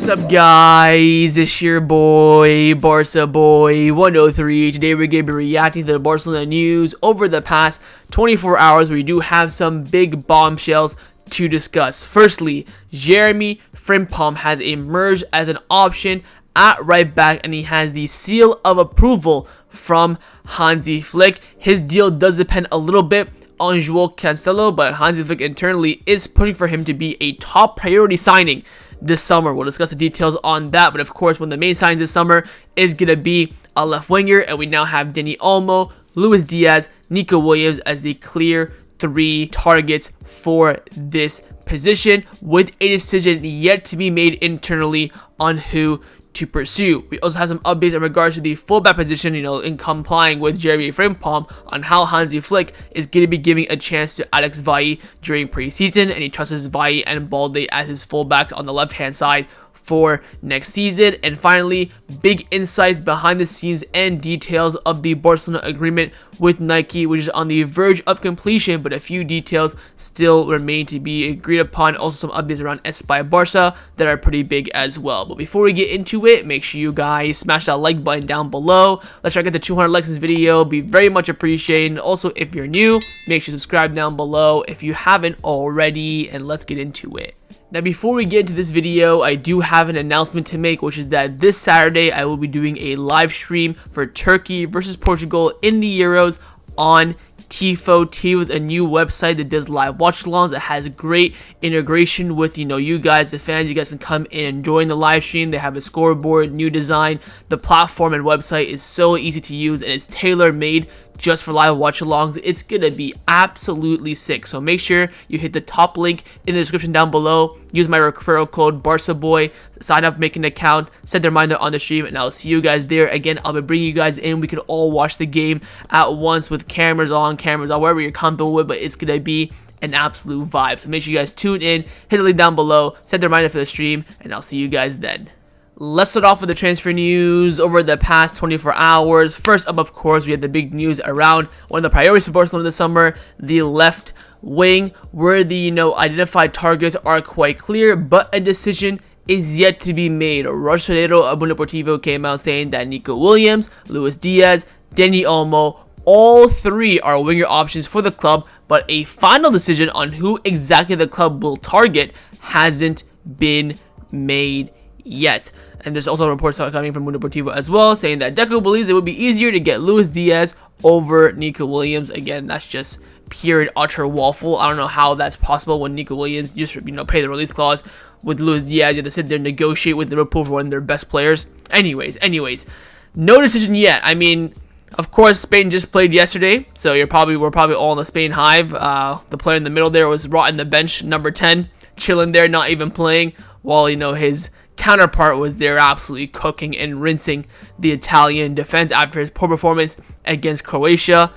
What's up, guys? It's your boy, BarcaBoy 103. Today we're going to be reacting to the Barcelona news over the past 24 hours. We do have some big bombshells to discuss. Firstly, Jeremie Frimpong has emerged as an option at right back, and he has the seal of approval from Hansi Flick. His deal does depend a little bit on Joan Cancelo, but Hansi Flick internally is pushing for him to be a top priority signing this summer. We'll discuss the details on that, but of course, one of the main signs this summer is going to be a left winger, and we now have Dani Olmo, Diaz, Nico Williams as the clear three targets for this position, with a decision yet to be made internally on who to pursue. We also have some updates in regards to the fullback position, in complying with Jeremie Frimpong on how Hansi Flick is going to be giving a chance to Alex Valle during preseason, and he trusts Valle and Balde as his fullbacks on the left-hand side for next season. And finally, big insights behind the scenes and details of the Barcelona agreement with Nike, which is on the verge of completion, but a few details still remain to be agreed upon. Also some updates around Espai Barca that are pretty big as well. But before we get into it, make sure you guys smash that like button down below. Let's try to get to 200 likes in this video. Be very much appreciated. And also, if you're new, make sure to subscribe down below if you haven't already, and let's get into it. Now, before we get into this video, I do have an announcement to make, which is that this Saturday I will be doing a live stream for Turkey versus Portugal in the Euros on Tifo. Tifo is a new website that does live watch-alongs. It has great integration with, you guys, the fans. You guys can come in and join the live stream. They have a scoreboard, new design. The platform and website is so easy to use, and it's tailor-made just for live watch-alongs. It's gonna be absolutely sick. So make sure you hit the top link in the description down below. Use my referral code BarcaBoy. Sign up, make an account, set the reminder on the stream, and I'll see you guys there. Again, I'll be bringing you guys in. We can all watch the game at once with cameras on, wherever you're comfortable with, but it's gonna be an absolute vibe. So make sure you guys tune in, hit the link down below, set the reminder for the stream, and I'll see you guys then. Let's start off with the transfer news over the past 24 hours. First up, of course, we have the big news around one of the priorities for Barcelona this summer, the left wing, where the identified targets are quite clear, but a decision is yet to be made. Rochadero of Mundo Deportivo came out saying that Nico Williams, Diaz, Dani Olmo, all three are winger options for the club, but a final decision on who exactly the club will target hasn't been made yet. And there's also reports coming from Mundo Deportivo as well, saying that Deco believes it would be easier to get Diaz over Nico Williams. Again, that's just pure and utter waffle. I don't know how that's possible when Nico Williams just pay the release clause. With Diaz, you have to sit there and negotiate with Liverpool for one of their best players. Anyways, no decision yet. I mean, of course, Spain just played yesterday, so we're probably all in the Spain hive. The player in the middle there was rotting the bench, number 10, chilling there, not even playing, while his counterpart was there absolutely cooking and rinsing the Italian defense after his poor performance against Croatia.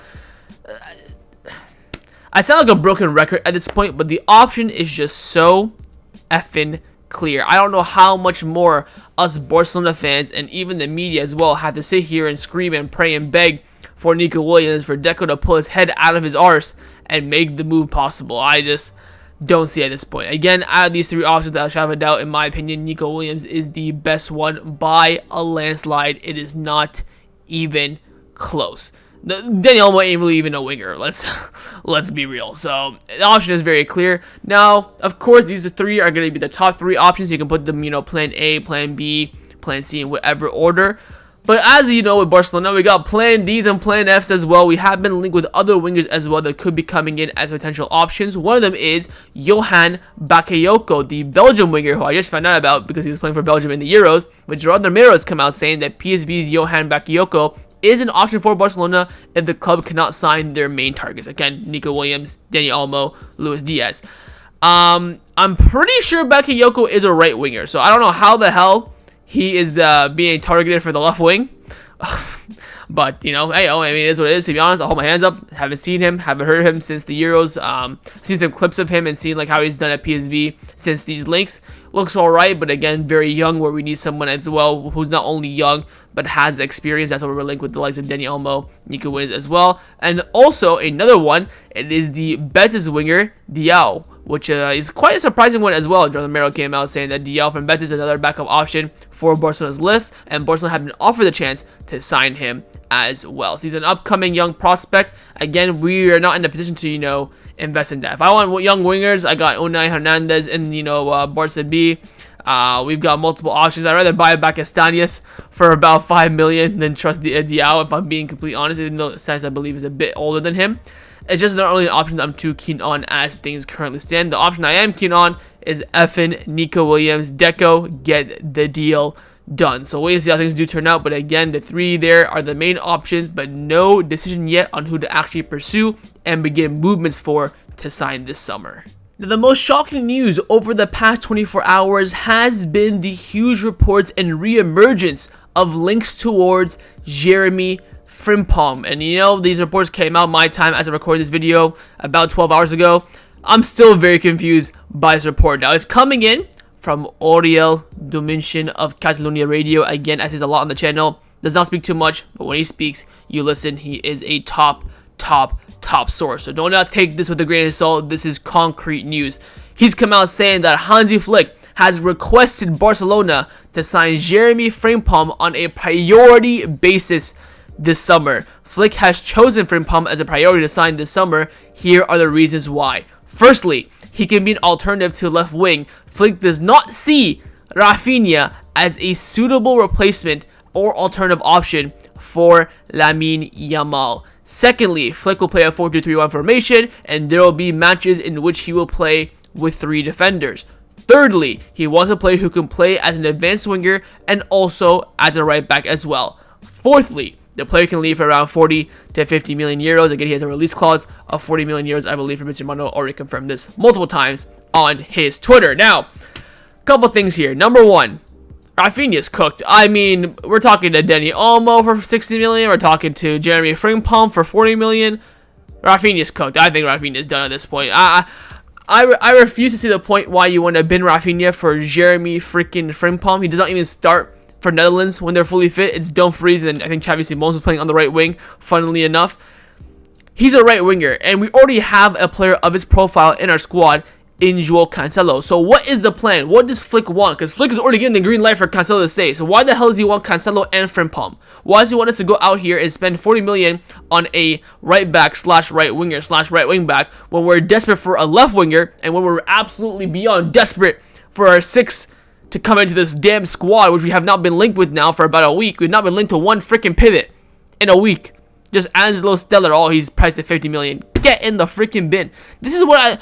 I sound like a broken record at this point, but the option is just so effing clear. I don't know how much more us Barcelona fans and even the media as well have to sit here and scream and pray and beg for Nico Williams, for Deco to pull his head out of his arse and make the move possible. I just don't see at this point. Again, out of these three options, without a shadow of a doubt, in my opinion, Nico Williams is the best one by a landslide. It is not even close. Dani Olmo ain't really even a winger. Let's be real. So the option is very clear. Now, of course, these three are going to be the top three options. You can put them, plan A, plan B, plan C in whatever order. But as you know, with Barcelona, we got plan Ds and plan Fs as well. We have been linked with other wingers as well that could be coming in as potential options. One of them is Johan Bakayoko, the Belgian winger, who I just found out about because he was playing for Belgium in the Euros. But Gerard Romero has come out saying that PSV's Johan Bakayoko is an option for Barcelona if the club cannot sign their main targets. Again, Nico Williams, Dani Olmo, Diaz. I'm pretty sure Bakayoko is a right winger, so I don't know how the hell he is being targeted for the left wing. But, hey, it is what it is. To be honest, I'll hold my hands up. Haven't seen him, haven't heard of him since the Euros. Seen some clips of him and seen how he's done at PSV since these links. Looks alright, but again, very young, where we need someone as well who's not only young, but has experience. That's why we're linked with the likes of Dani Olmo, Nico Williams as well. And also, another one, it is the Betis winger, Diao. which is quite a surprising one as well. Joan came out saying that Diaz from Betis is another backup option for Barcelona's lifts, and Barcelona have been offered the chance to sign him as well. So he's an upcoming young prospect. Again, we are not in a position to, invest in that. If I want young wingers, I got Unai Hernandez in, Barca B. We've got multiple options. I'd rather buy back Estanias for about 5 million than trust Diao, if I'm being completely honest, even though Estanias, I believe, is a bit older than him. It's just not really an option that I'm too keen on as things currently stand. The option I am keen on is effing Nico Williams, Deco, get the deal done. So wait and see how things do turn out. But again, the three there are the main options, but no decision yet on who to actually pursue and begin movements for to sign this summer. Now, the most shocking news over the past 24 hours has been the huge reports and re-emergence of links towards Jeremie Frimpong. And these reports came out my time as I recorded this video about 12 hours ago. I'm still very confused by this report. Now, it's coming in from Oriol Dominsion of Catalonia Radio. Again, as he's a lot on the channel, does not speak too much, but when he speaks, you listen. He is a top source. So do not take this with a grain of salt. This is concrete news. He's come out saying that Hansi Flick has requested Barcelona to sign Jeremie Frimpong on a priority basis this summer. Flick has chosen Frimpong as a priority to sign this summer. Here are the reasons why. Firstly, he can be an alternative to left wing. Flick does not see Rafinha as a suitable replacement or alternative option for Lamine Yamal. Secondly, Flick will play a 4-2-3-1 formation, and there will be matches in which he will play with 3 defenders. Thirdly, he wants a player who can play as an advanced winger and also as a right back as well. Fourthly, the player can leave for around 40 to 50 million euros. Again, he has a release clause of 40 million euros, I believe. Mr. Mano already confirmed this multiple times on his Twitter. Now, a couple things here. Number one, Rafinha's cooked. I mean, we're talking to Dani Olmo for 60 million. We're talking to Jeremie Frimpong for 40 million. Rafinha's cooked. I think Rafinha's done at this point. I refuse to see the point why you want to bin Rafinha for Jeremie freaking Frimpong. He does not even start for Netherlands when they're fully fit. It's Dumfries, and I think Xavi Simons was playing on the right wing, funnily enough. He's a right winger, and we already have a player of his profile in our squad in João Cancelo. So what is the plan? What does Flick want? Because Flick is already getting the green light for Cancelo to stay. So why the hell does he want Cancelo and Frimpong? Why does he want us to go out here and spend 40 million on a right back slash right winger slash right wing back when we're desperate for a left winger, and when we're absolutely beyond desperate for our 6 to come into this damn squad, which we have not been linked with now for about a week? We've not been linked to one freaking pivot in a week. Just Angelo Stellar. Oh, he's priced at 50 million. Get in the freaking bin. This is what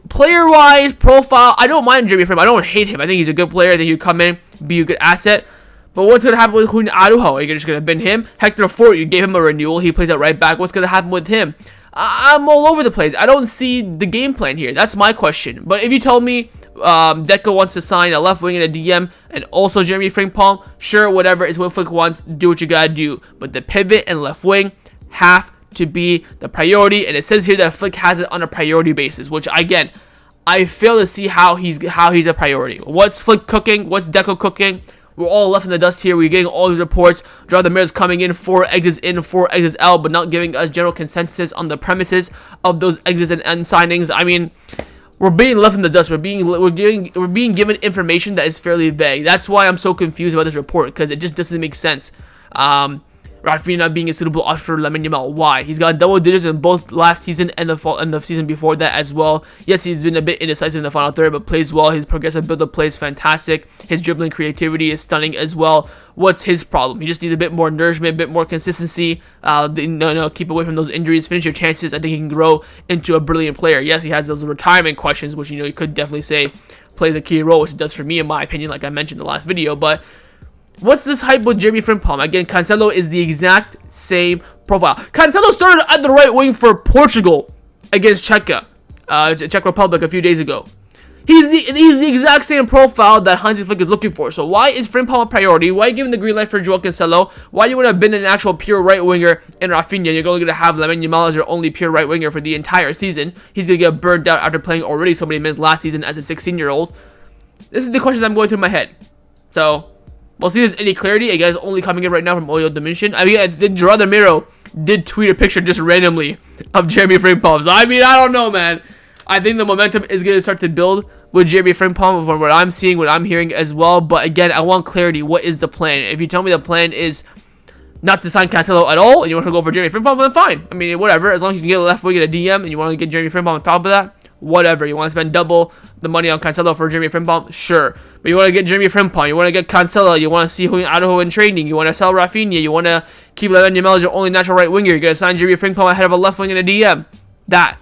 player-wise, profile, I don't mind Jeremie Frimpong. I don't hate him. I think he's a good player. I think he'd come in, be a good asset. But what's going to happen with Juan Arujo? Are you just going to bin him? Hector Fort, you gave him a renewal. He plays at right back. What's going to happen with him? I'm all over the place. I don't see the game plan here. That's my question. But if you told me Deco wants to sign a left wing and a DM and also Jeremie Frimpong, sure, whatever is what Flick wants. Do what you got to do. But the pivot and left wing have to be the priority, and it says here that Flick has it on a priority basis, which again, I fail to see how he's a priority. What's Flick cooking? What's Deco cooking? We're all left in the dust here. We're getting all these reports. Jonathan Ramirez coming in, 4 exits in, 4 exits out, but not giving us general consensus on the premises of those exits and end signings. I mean, we're being left in the dust. We're being given information that is fairly vague. That's why I'm so confused about this report, because it just doesn't make sense. Rafinha being a suitable option for Lamine Yamal. Why? He's got double digits in both last season and the season before that as well. Yes, he's been a bit indecisive in the final third, but plays well. His progressive build-up play is fantastic. His dribbling creativity is stunning as well. What's his problem? He just needs a bit more nourishment, a bit more consistency. Keep away from those injuries. Finish your chances. I think he can grow into a brilliant player. Yes, he has those retirement questions, which you could definitely say plays a key role, which it does for me in my opinion, like I mentioned in the last video, but what's this hype with Jeremie Frimpong? Again, Cancelo is the exact same profile. Cancelo started at the right wing for Portugal against Czech Republic a few days ago. He's the exact same profile that Hansi Flick is looking for. So why is Frimpong a priority? Why are you giving the green light for João Cancelo? Why do you want to have been an actual pure right winger in Rafinha? You're only going to have Lamine Yamal as your only pure right winger for the entire season. He's going to get burned out after playing already so many minutes last season as a 16-year-old. This is the questions I'm going through my head. So we'll see if there's any clarity. Again, it's only coming in right now from Oriol Dimension. I mean, Gerard Miro did tweet a picture just randomly of Jeremie Frimpong. So, I mean, I don't know, man. I think the momentum is going to start to build with Jeremie Frimpong from what I'm seeing, what I'm hearing as well. But again, I want clarity. What is the plan? If you tell me the plan is not to sign Cancelo at all, and you want to go for Jeremie Frimpong, then fine. I mean, whatever. As long as you can get a left wing at a DM, and you want to get Jeremie Frimpong on top of that, whatever. You want to spend double the money on Cancelo for Jeremie Frimpong, sure. But you want to get Jeremie Frimpong, you want to get Cancelo, you want to see Donahoe in training, you want to sell Rafinha, you want to keep Lamine Yamal as your only natural right winger, you're going to sign Jeremie Frimpong ahead of a left wing and a DM. That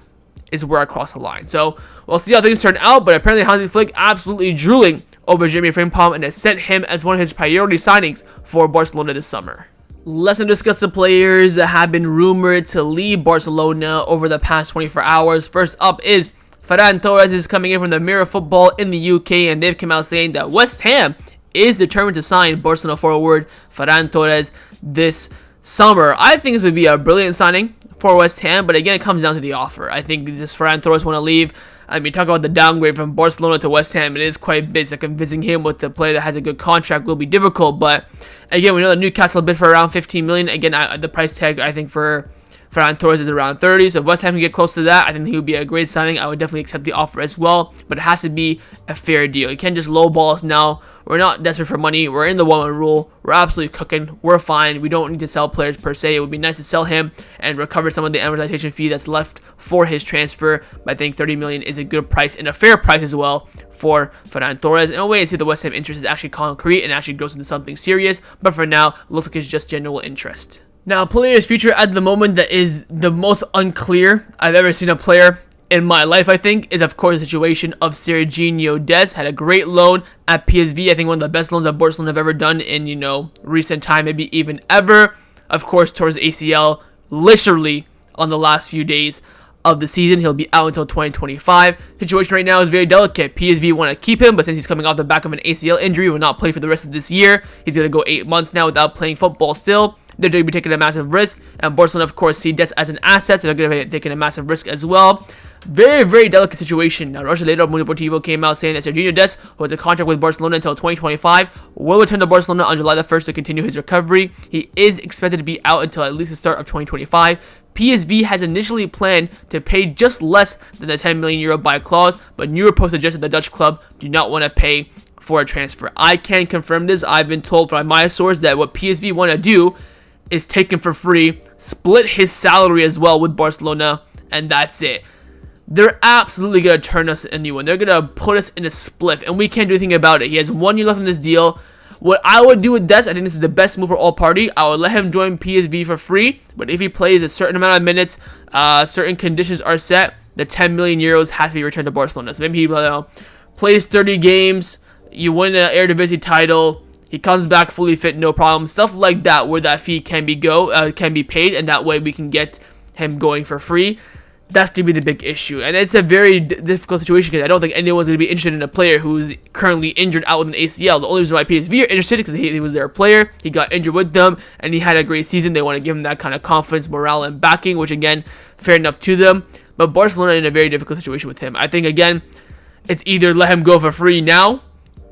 is where I cross the line. So we'll see how things turn out, but apparently Hansi Flick absolutely drooling over Jeremie Frimpong and has sent him as one of his priority signings for Barcelona this summer. Let's now discuss the players that have been rumored to leave Barcelona over the past 24 hours. First up is Ferran Torres is coming in from the Mirror Football in the UK, and they've come out saying that West Ham is determined to sign Barcelona forward Ferran Torres this summer. I think this would be a brilliant signing for West Ham, but again, it comes down to the offer. I think this Ferran Torres want to leave. I mean, talk about the downgrade from Barcelona to West Ham. It is quite big, so convincing him with the player that has a good contract will be difficult. But again, we know that Newcastle bid for around 15 million. Again, the price tag I think for Ferran Torres is around 30. So if West Ham can get close to that, I think he would be a great signing. I would definitely accept the offer as well. But it has to be a fair deal. You can't just lowball us now. We're not desperate for money. We're in the 1-1 rule. We're absolutely cooking. We're fine. We don't need to sell players per se. It would be nice to sell him and recover some of the amortization fee that's left for his transfer. But I think 30 million is a good price and a fair price as well for Ferran Torres. In a way, and see the West Ham interest is actually concrete and actually grows into something serious. But for now, it looks like it's just general interest. Now, player's future at the moment that is the most unclear I've ever seen a player in my life, I think, is of course the situation of Sergino Dest. Had a great loan at PSV. I think one of the best loans that Barcelona have ever done in, recent time, maybe even ever. Of course, towards ACL, literally on the last few days of the season. He'll be out until 2025. Situation right now is very delicate. PSV want to keep him, but since he's coming off the back of an ACL injury, will not play for the rest of this year. He's going to go 8 months now without playing football still. They're going to be taking a massive risk, and Barcelona, of course, see Dest as an asset, so they're going to be taking a massive risk as well. Very, very delicate situation. Now, Russia later, Mundo Deportivo came out saying that Sergino Dest, who has a contract with Barcelona until 2025, will return to Barcelona on July the 1st to continue his recovery. He is expected to be out until at least the start of 2025. PSV has initially planned to pay just less than the €10 million buy clause, but new reports suggest that the Dutch club do not want to pay for a transfer. I can't confirm this. I've been told by my source that what PSV want to do is take him for free, split his salary as well with Barcelona, and that's it. They're absolutely going to turn us a new one. They're going to put us in a split, and we can't do anything about it. He has 1 year left in this deal. What I would do with Dest, I think this is the best move for all party. I would let him join PSV for free, but if he plays a certain amount of minutes, certain conditions are set, the €10 million has to be returned to Barcelona. So maybe he plays 30 games, you win an Eredivisie title, he comes back fully fit, no problem. Stuff like that, where that fee can be paid, and that way we can get him going for free. That's going to be the big issue. And it's a very difficult situation because I don't think anyone's going to be interested in a player who's currently injured out with an ACL. The only reason why PSV are interested is because he was their player. He got injured with them, and he had a great season. They want to give him that kind of confidence, morale, and backing, which, again, fair enough to them. But Barcelona in a very difficult situation with him. I think, again, it's either let him go for free now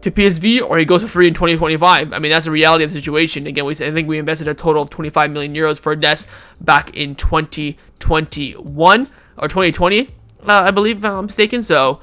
to PSV, or he goes for free in 2025. I mean, that's the reality of the situation. Again, I think we invested a total of €25 million for Dest back in 2021 or 2020, I believe, if I'm not mistaken. So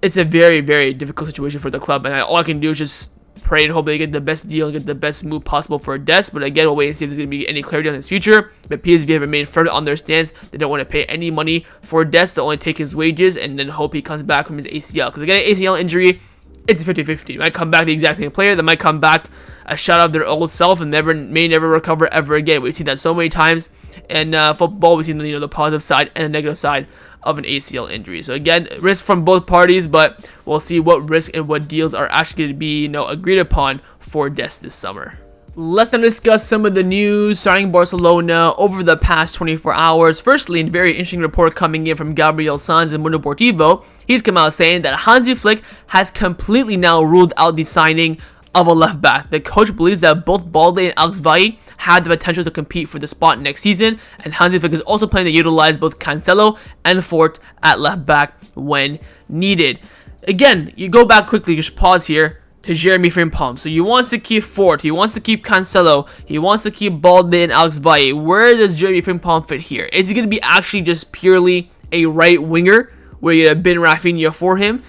it's a very, very difficult situation for the club, and all I can do is just pray and hope they get the best deal and get the best move possible for Dest. But again, we'll wait and see if there's going to be any clarity on his future. But PSV have remained firm on their stance. They don't want to pay any money for Dest. They'll only take his wages and then hope he comes back from his ACL. Because again, an ACL injury, it's 50-50. They might come back the exact same player. They might come back a shot of their old self and may never recover ever again. We've seen that so many times in football. We've seen the positive side and the negative side of an ACL injury. So again, risk from both parties, but we'll see what risk and what deals are actually going to be agreed upon for Dest this summer. Let's now discuss some of the news surrounding Barcelona over the past 24 hours. Firstly, a very interesting report coming in from Gabriel Sanz and Mundo Deportivo. He's come out saying that Hansi Flick has completely now ruled out the signing of a left back. The coach believes that both Balde and Alex Valle have the potential to compete for the spot next season, and Hansi Flick is also planning to utilize both Cancelo and Fort at left back when needed. Again, you go back quickly, just pause here, to Jeremie Frimpong. So he wants to keep Fort, he wants to keep Cancelo, he wants to keep Balde and Alex Valle. Where does Jeremie Frimpong fit here? Is he going to be actually just purely a right winger, where you have been Rafinha for him.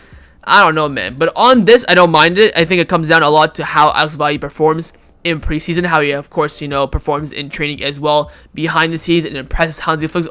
I don't know, man. But on this, I don't mind it. I think it comes down a lot to how Alex Valle performs in preseason, how he, of course, performs in training as well behind the scenes and impresses Hansi Flick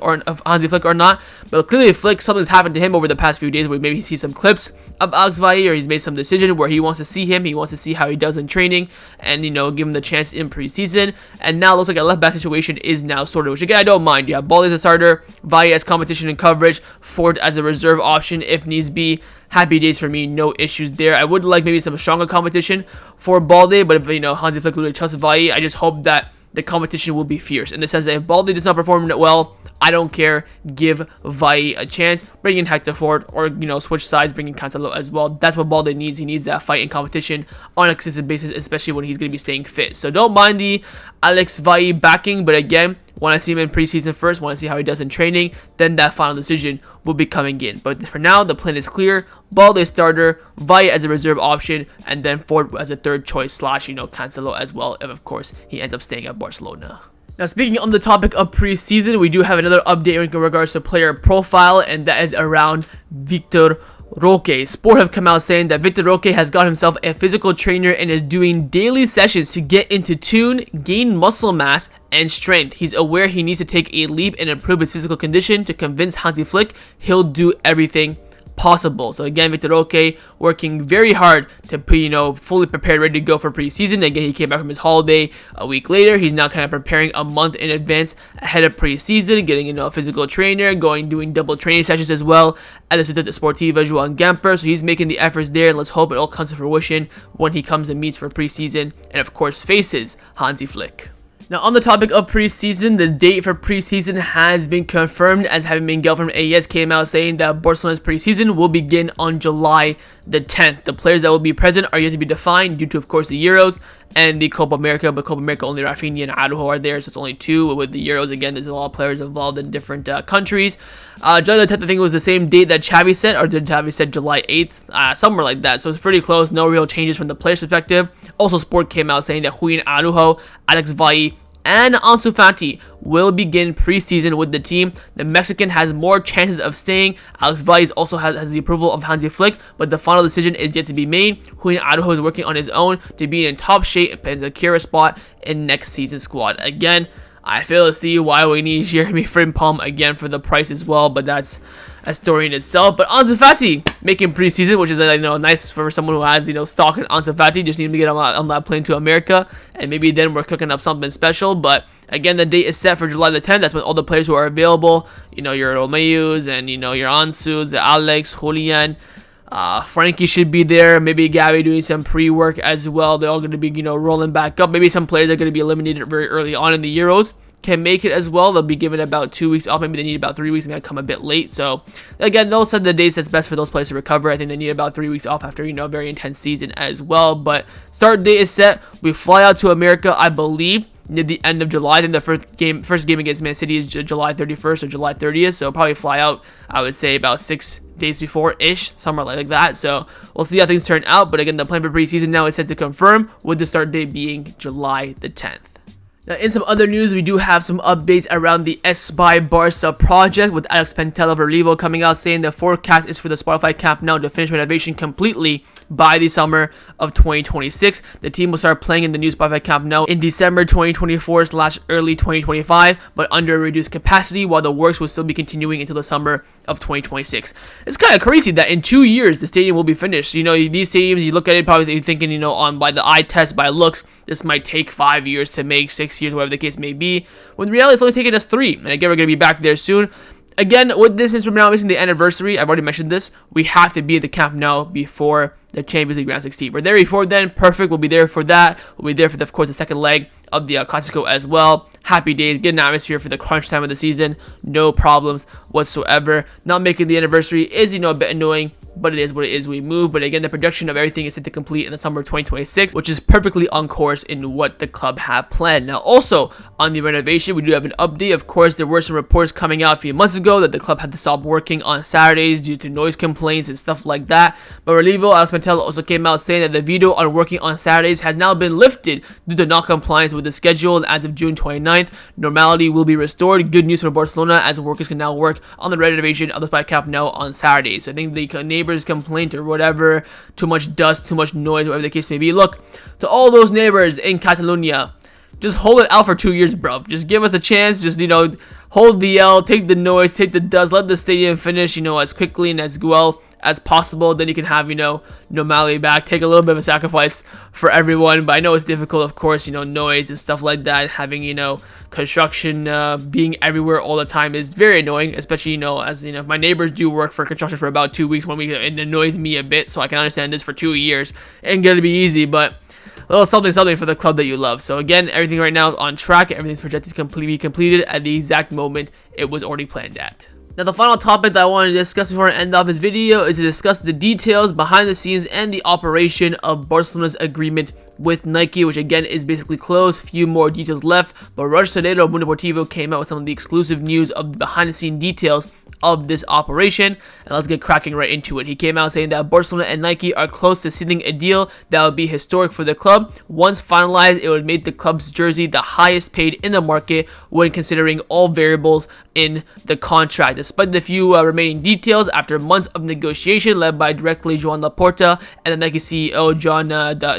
or not. But clearly, Flick, something's happened to him over the past few days where maybe he sees some clips of Alex Valle, or he's made some decision where he wants to see him, he wants to see how he does in training, and give him the chance in preseason. And now it looks like a left back situation is now sorted, which again I don't mind. You have Balde as a starter, Valle as competition and coverage, Fort as a reserve option if needs be. Happy days for me, no issues there. I would like maybe some stronger competition for Balde, but if Hansi Flick really trusts Valle, I just hope that the competition will be fierce, in the sense that if Balde does not perform well, I don't care. Give Valle a chance. Bring in Hector Fort, or switch sides, bring in Cancelo as well. That's what Balde needs. He needs that fight and competition on a consistent basis, especially when he's going to be staying fit. So don't mind the Alex Valle backing, but again, want to see him in preseason first, want to see how he does in training, then that final decision will be coming in. But for now, the plan is clear. Balde starter, Valle as a reserve option, and then Fort as a third choice / Cancelo as well, if of course he ends up staying at Barcelona. Now, speaking on the topic of preseason, we do have another update in regards to player profile, and that is around Vitor Roque. Sport have come out saying that Vitor Roque has got himself a physical trainer and is doing daily sessions to get into tune, gain muscle mass, and strength. He's aware he needs to take a leap and improve his physical condition to convince Hansi Flick he'll do everything possible. So again, Vitor Roque working very hard to be, fully prepared, ready to go for preseason. Again, he came back from his holiday a week later. He's now kind of preparing a month in advance ahead of preseason, getting a physical trainer, doing double training sessions as well at the Ciudad Deportiva Joan. So he's making the efforts there, and let's hope it all comes to fruition when he comes and meets for preseason and of course faces Hansi Flick. Now, on the topic of preseason, the date for preseason has been confirmed, as having Miguel from AES came out saying that Barcelona's preseason will begin on July the 10th. The players that will be present are yet to be defined due to, of course, the Euros and the Copa America, but Copa America only Rafinha and Araujo are there, so it's only 2. With the Euros, again, there's a lot of players involved in different countries. July the 10th, I think it was the same date that Xavi said, or did Xavi said July 8th? Somewhere like that, so it's pretty close. No real changes from the players' perspective. Also, Sport came out saying that Juan Araujo, Alex Valle, and Ansu Fati will begin preseason with the team. The Mexican has more chances of staying. Alex Valle also has the approval of Hansi Flick, but the final decision is yet to be made. Juan Araujo is working on his own to be in top shape and secure a spot in next season's squad. Again, I fail to see why we need Jeremie Frimpong again for the price as well, but that's a story in itself. But Ansu Fati making preseason, which is nice for someone who has stock in Ansu Fati. Just need to get on that plane to America, and maybe then we're cooking up something special. But again, the date is set for July the 10th. That's when all the players who are available, your Romeos and your Ansus, Alex, Julian, Frankie should be there. Maybe Gabby doing some pre-work as well. They're all going to be rolling back up. Maybe some players are going to be eliminated very early on in the Euros can make it as well. They'll be given about 2 weeks off. Maybe they need about 3 weeks. Maybe come a bit late. So again, they'll set the dates that's best for those players to recover. I think they need about 3 weeks off after a very intense season as well. But start date is set. We fly out to America, I believe, near the end of July. I think the first game against Man City is July 31st or July 30th. So probably fly out, I would say, about 6 days before-ish, somewhere like that. So we'll see how things turn out. But again, the plan for preseason now is set to confirm, with the start date being July the 10th. Now, in some other news, we do have some updates around the Espai Barca project, with Alex Pentel of Relivo coming out saying the forecast is for the Spotify Camp Nou to finish renovation completely by the summer of 2026. The team will start playing in the new Spotify Camp Nou in December 2024/early 2025, but under a reduced capacity, while the works will still be continuing until the summer of 2026. It's kind of crazy that in 2 years the stadium will be finished. These stadiums, you look at it, probably thinking, on by the eye test, by looks, this might take 5 years to make, 6 years, whatever the case may be. When in reality, it's only taking us 3. And again, we're going to be back there soon. Again, with this is from now missing the anniversary, I've already mentioned this, we have to be at the Camp Nou before the Champions League Round 16. We're there before then, perfect, we'll be there for that. We'll be there for, of course, the second leg of the Clásico as well. Happy days, good atmosphere for the crunch time of the season, no problems whatsoever. Not making the anniversary is, a bit annoying, but it is what it is. We move. But again, the projection of everything is set to complete in the summer of 2026, which is perfectly on course in what the club have planned. Now, also on the renovation, we do have an update. Of course, there were some reports coming out a few months ago that the club had to stop working on Saturdays due to noise complaints and stuff like that. But Relivo Alex Valle also came out saying that the veto on working on Saturdays has now been lifted due to non-compliance with the schedule. And as of June 29th, normality will be restored. Good news for Barcelona, as workers can now work on the renovation of the Espai Camp Nou on Saturdays. So I think the neighbors' complaint or whatever, too much dust, too much noise, whatever the case may be. Look, to all those neighbors in Catalonia, just hold it out for 2 years, bro. Just give us a chance. Just, hold the L, take the noise, take the dust, let the stadium finish, as quickly and as well as possible. Then you can have, normality back. Take a little bit of a sacrifice for everyone, but I know it's difficult, of course, noise and stuff like that. Having, construction being everywhere all the time is very annoying, especially, as, my neighbors do work for construction for about 2 weeks, 1 week, it annoys me a bit, so I can understand this for 2 years. It ain't gonna be easy, but a little something for the club that you love. So again, everything right now is on track. Everything's projected to be completed at the exact moment it was already planned at. Now, the final topic that I want to discuss before I end off this video is to discuss the details behind the scenes and the operation of Barcelona's agreement with Nike, which again is basically closed. Few more details left, but Roger Solero of Mundo Deportivo came out with some of the exclusive news of the behind the scene details of this operation, and let's get cracking right into it. He came out saying that Barcelona and Nike are close to sealing a deal that would be historic for the club. Once finalized, it would make the club's jersey the highest paid in the market when considering all variables in the contract. Despite the few remaining details, after months of negotiation led by directly Joan Laporta and the Nike CEO Joan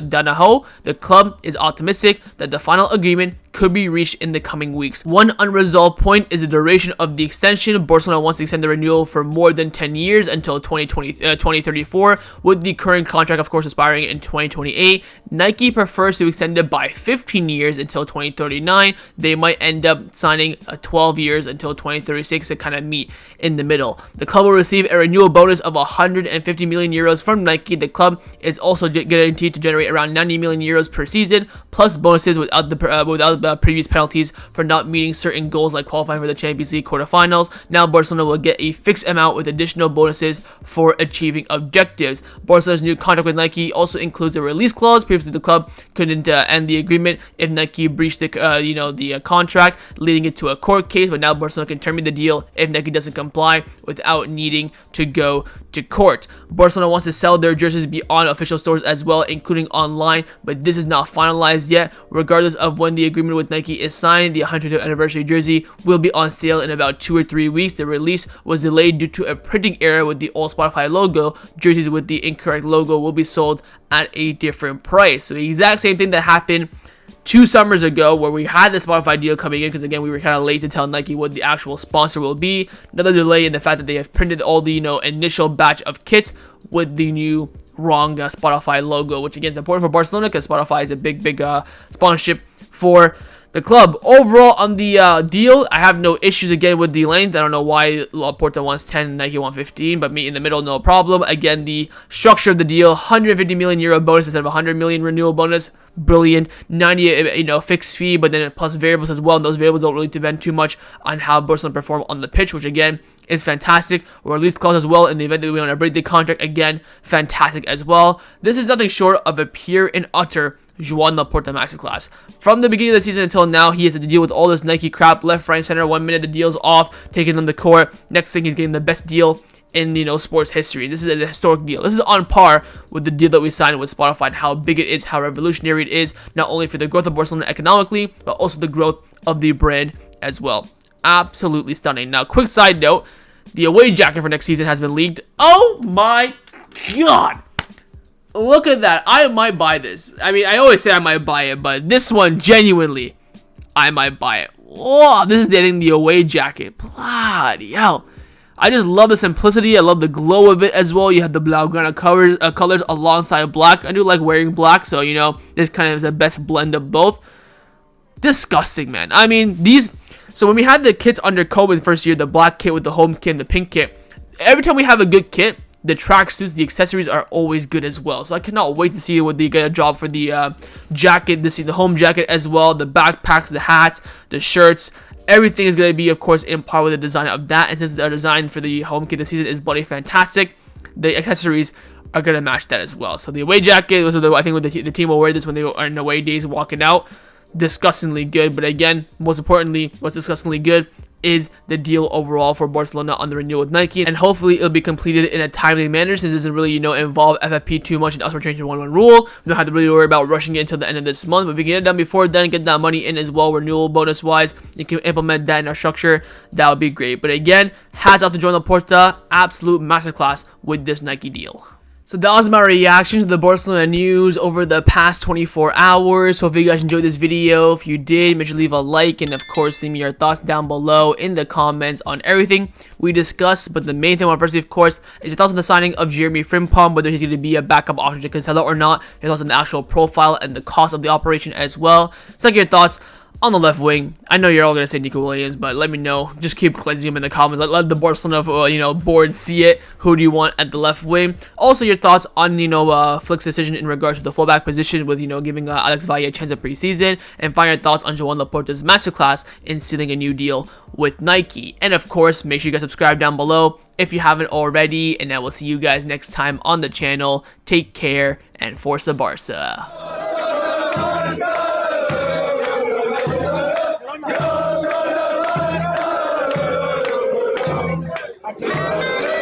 Donahoe, the club is optimistic that the final agreement could be reached in the coming weeks. One unresolved point is the duration of the extension. Barcelona wants to extend the renewal for more than 10 years until 2034, with the current contract, of course, expiring in 2028. Nike prefers to extend it by 15 years until 2039. They might end up signing 12 years until 2036 to kind of meet in the middle. The club will receive a renewal bonus of 150 million euros from Nike. The club is also guaranteed to generate around 90 million euros per season, plus bonuses without the previous penalties for not meeting certain goals like qualifying for the Champions League quarterfinals. Now Barcelona will get a fixed amount with additional bonuses for achieving objectives. Barcelona's new contract with Nike also includes a release clause. Previously, the club couldn't end the agreement if Nike breached the contract, leading it to a court case. But now Barcelona can terminate the deal if Nike doesn't comply without needing to go to court. Barcelona wants to sell their jerseys beyond official stores as well, including online, but this is not finalized yet. Regardless of when the agreement with Nike is signed, the 100th anniversary jersey will be on sale in about 2 or 3 weeks. The release was delayed due to a printing error with the old Spotify logo. Jerseys with the incorrect logo will be sold at a different price. So the exact same thing that happened 2 summers ago, where we had the Spotify deal coming in, because again we were kind of late to tell Nike what the actual sponsor will be. Another delay in the fact that they have printed all the initial batch of kits with the new wrong Spotify logo, which again is important for Barcelona because Spotify is a big sponsorship for the club. Overall, on the deal, I have no issues again with the length. I don't know why Laporta wants 10 and Nike wants 15, but me in the middle, no problem. Again, the structure of the deal, 150 million euro bonus instead of 100 million renewal bonus. Brilliant. 90 fixed fee, but then plus variables as well, and those variables don't really depend too much on how Barcelona perform on the pitch, which again is fantastic. Or release clause as well in the event that we want to break the contract, again fantastic as well. This is nothing short of a pure and utter Joan Laporta masterclass. From the beginning of the season until now, he has to deal with all this Nike crap, left, right, center. 1 minute the deal's off, taking them to court. Next thing, he's getting the best deal in sports history. This is a historic deal. This is on par with the deal that we signed with Spotify and how big it is, how revolutionary it is, not only for the growth of Barcelona economically, but also the growth of the brand as well. Absolutely stunning. Now, quick side note, the away jacket for next season has been leaked. Oh my god! Look at that. I might buy this. I mean, I always say I might buy it, but this one, genuinely, I might buy it. Whoa, this is the away jacket. Bloody hell. I just love the simplicity. I love the glow of it as well. You have the Blaugrana colors alongside black. I do like wearing black, so, this kind of is the best blend of both. Disgusting, man. I mean, so when we had the kits under COVID first year, the black kit with the home kit and the pink kit, every time we have a good kit, the tracksuits, the accessories are always good as well. So I cannot wait to see what they get a job for the jacket, to see the home jacket as well, the backpacks, the hats, the shirts. Everything is going to be, of course, in par with the design of that. And since our design for the home kit this season is bloody fantastic, the accessories are going to match that as well. So the away jacket, I think the team will wear this when they are in away days walking out. Disgustingly good. But again, most importantly, what's disgustingly good is the deal overall for Barcelona on the renewal with Nike, and hopefully it'll be completed in a timely manner, since it doesn't really, involve FFP too much and also change the 1-1 rule. We don't have to really worry about rushing it until the end of this month, but if we can get it done before then, get that money in as well, renewal bonus wise, you can implement that in our structure, that would be great. But again, hats off to Joan Laporta, absolute masterclass with this Nike deal. So that was my reaction to the Barcelona news over the past 24 hours. So if you guys enjoyed this video, if you did, make sure to leave a like, and of course leave me your thoughts down below in the comments on everything we discussed. But the main thing I want to see, of course, is your thoughts on the signing of Jeremie Frimpong, whether he's going to be a backup option to Cancelo or not, your thoughts on the actual profile and the cost of the operation as well. So your thoughts on the left wing. I know you're all gonna say Nico Williams, but let me know. Just keep cleansing them in the comments. Let the Barcelona board see it. Who do you want at the left wing? Also, your thoughts on Flick's decision in regards to the fullback position, with giving Alex Valle a chance of preseason, and find your thoughts on Joan Laporta's masterclass in sealing a new deal with Nike. And of course, make sure you guys subscribe down below if you haven't already. And I will see you guys next time on the channel. Take care and Forza Barca. Yeah.